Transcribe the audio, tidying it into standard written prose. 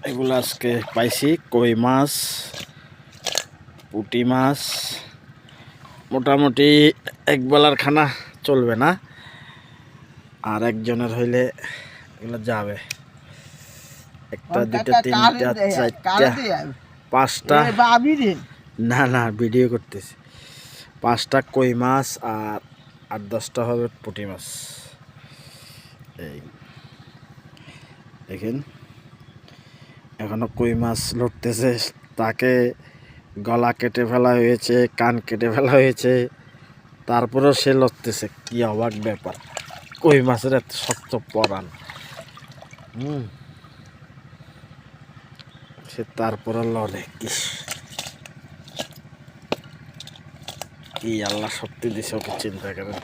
এগুলো আজকে পাইছি কই মাছ, পুঁটি মাছ। মোটামুটি এক বেলার খানা চলবে না, আর একজনের হইলে এগুলো যাবে। একটা দুইটা তিনটা চারটা পাঁচটা, না না ভিডিও করতেছি। 5টা কই মাছ আর 8-10টা হবে পুঁটি মাছ। এই দেখেন এখনো কই মাছ লড়তেছে, তাকে গলা কেটে ফেলা হয়েছে, কান কেটে ফেলা হয়েছে, তারপরেও সে লড়তেছে। কি অবাক ব্যাপার, কই মাছের এত শক্ত পরান, সে তারপরে লড়ে। কি আল্লাহ শক্তি দিছে ওকে, চিন্তা করেন।